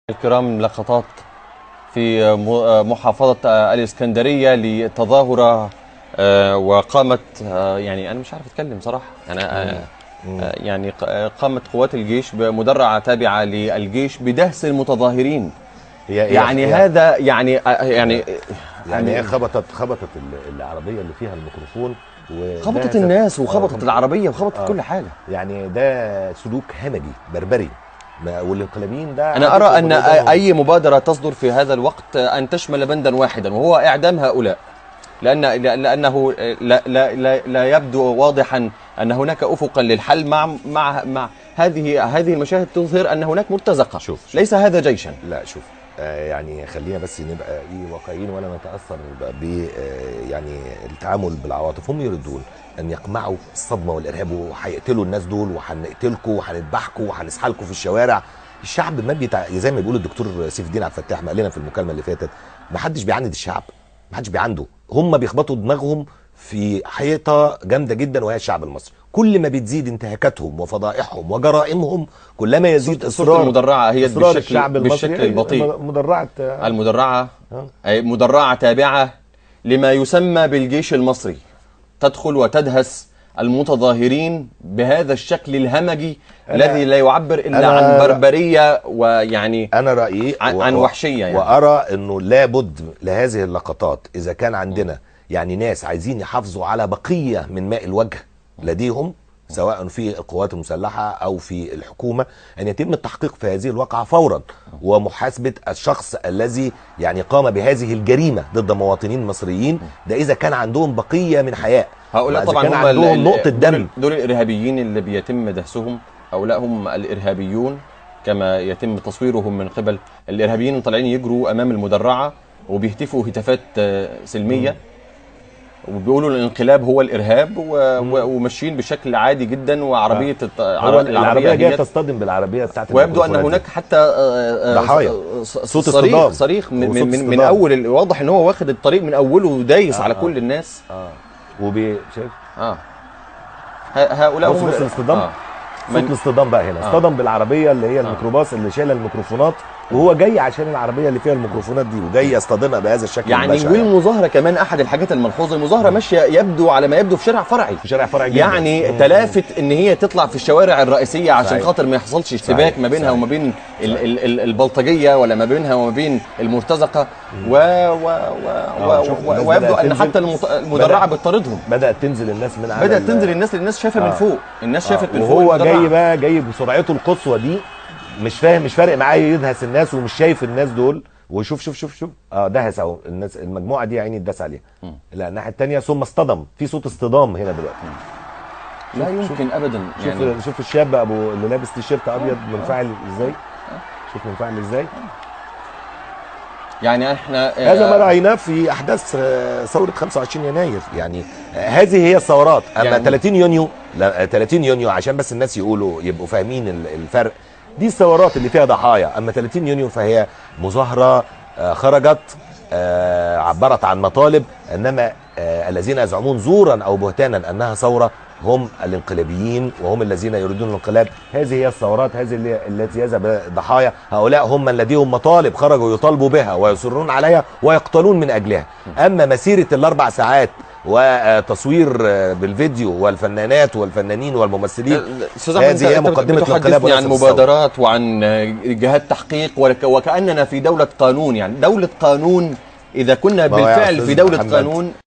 الكرام، لقطات في محافظة الإسكندرية لتظاهرة وقامت يعني أنا مش عارف أتكلم صراحة. يعني قامت قوات الجيش بمدرعة تابعة للجيش بدهس المتظاهرين. يعني هذا يعني هي خبطت العربية اللي فيها الميكروفون، خبطت الناس وخبطت العربية وخبطت كل حاجة. يعني ده سلوك همجي بربري، والانقلابيين ده أنا أرى أن أي مبادرة تصدر في هذا الوقت أن تشمل بندا واحدا، وهو إعدام هؤلاء، لأنه لا يبدو واضحا أن هناك أفقا للحل مع هذه المشاهد تظهر أن هناك مرتزقة. شوف ليس هذا جيشا. لا شوف، يعني خلينا بس نبقى واقعيين ولا نتاثر ب يعني التعامل بالعواطف. هم يريدون ان يقمعوا الصدمه والارهاب، وهيقتلوا الناس دول، وهنقتلكم وهنذبحكم وهنسحلكم في الشوارع. الشعب ما زي ما بيقول الدكتور سيف الدين عبد الفتاح، ما قال لنا في المكالمه اللي فاتت، ما حدش بيعاند الشعب، ما حدش بيعنده. هم بيخبطوا دماغهم في حيطه جامده جدا، وهي الشعب المصري. كل ما بتزيد انتهاكاتهم وفضائحهم وجرائمهم، كلما يزيد اصرار المدرعه هي الشعب المصري بالشكل البطيء. المدرعه أي مدرعه تابعه لما يسمى بالجيش المصري، تدخل وتدهس المتظاهرين بهذا الشكل الهمجي الذي لا يعبر الا عن بربريه، ويعني انا رايي عن وحشيه يعني. وارى انه لابد لهذه اللقطات، اذا كان عندنا يعني ناس عايزين يحافظوا على بقيه من ماء الوجه لديهم، سواء في القوات المسلحه او في الحكومه، ان يتم التحقيق في هذه الواقعه فورا، ومحاسبه الشخص الذي يعني قام بهذه الجريمه ضد مواطنين مصريين، ده اذا كان عندهم بقيه من حياء. هؤلاء طبعا هم عندهم نقطه دم. دول الارهابيين اللي بيتم دهسهم. هؤلاء هم الارهابيون كما يتم تصويرهم من قبل الارهابيين، طالعين يجروا امام المدرعه وبيهتفوا هتافات سلميه، وبيقولوا الانقلاب هو الارهاب، وماشيين بشكل عادي جدا. وعربيه العربيه جايه تصطدم بالعربيه بتاعت، ويبدو ان هناك حتى ضحايا، صوت صريخ من اول. واضح ان هو واخد الطريق من اوله ودايس على كل الناس. شايف هؤلاء هم الاصطدام. صوت الاصطدام بقى هنا اصطدم بالعربيه اللي هي الميكروباص اللي شايله الميكروفونات، وهو جاي عشان العربيه اللي فيها الميكروفونات دي، وجاي يصطدمها بهذا الشكل يعني البشع. والمظاهره كمان احد الحاجات الملحوظه، المظاهره ماشيه يبدو على ما يبدو في شارع فرعي، جدا. يعني تلافت ان هي تطلع في الشوارع الرئيسيه عشان خاطر ما يحصلش اشتباك ما بينها وما بين البلطجيه، ولا ما بينها وما بين المرتزقه، ويبدو ان حتى المدرعه بتطاردهم. بدات تنزل الناس من على الناس شايفه من فوق، الناس شافت من فوق، وهو جاي بسرعته القصوى دي، مش فارق معاه يدهس الناس، ومش شايف الناس دول. وشوف شوف شوف شوف دهس اهو الناس، المجموعه دي عيني اتداس عليها. لا الناحيه الثانيه ثم اصطدم، في صوت اصطدام هنا دلوقتي. لا يمكن ابدا يعني. شوف الشاب ابو اللي لابس تيشيرت ابيض منفعل ازاي. شوف منفعل ازاي. يعني احنا هذا ما رايناه في احداث ثوره 25 يناير. يعني هذه هي الثورات. اما يعني 30 يونيو عشان بس الناس يبقوا فاهمين الفرق. دي الثورات اللي فيها ضحايا. اما 30 يونيو فهي مظاهره خرجت عبرت عن مطالب، انما الذين يزعمون زورا او بهتانا انها ثوره هم الانقلابيين، وهم الذين يريدون الانقلاب. هذه هي الثورات، هذه التي يذهب ضحايا. هؤلاء هم من لديهم مطالب خرجوا يطالبوا بها ويصرون عليها ويقتلون من اجلها. اما مسيره ال4 ساعات وتصوير بالفيديو والفنانات والفنانين والممثلين، هذه هي مقدمه الانقلاب. عن مبادرات وعن جهات تحقيق، وكأننا في دولة قانون. يعني دولة قانون، إذا كنا بالفعل في دولة قانون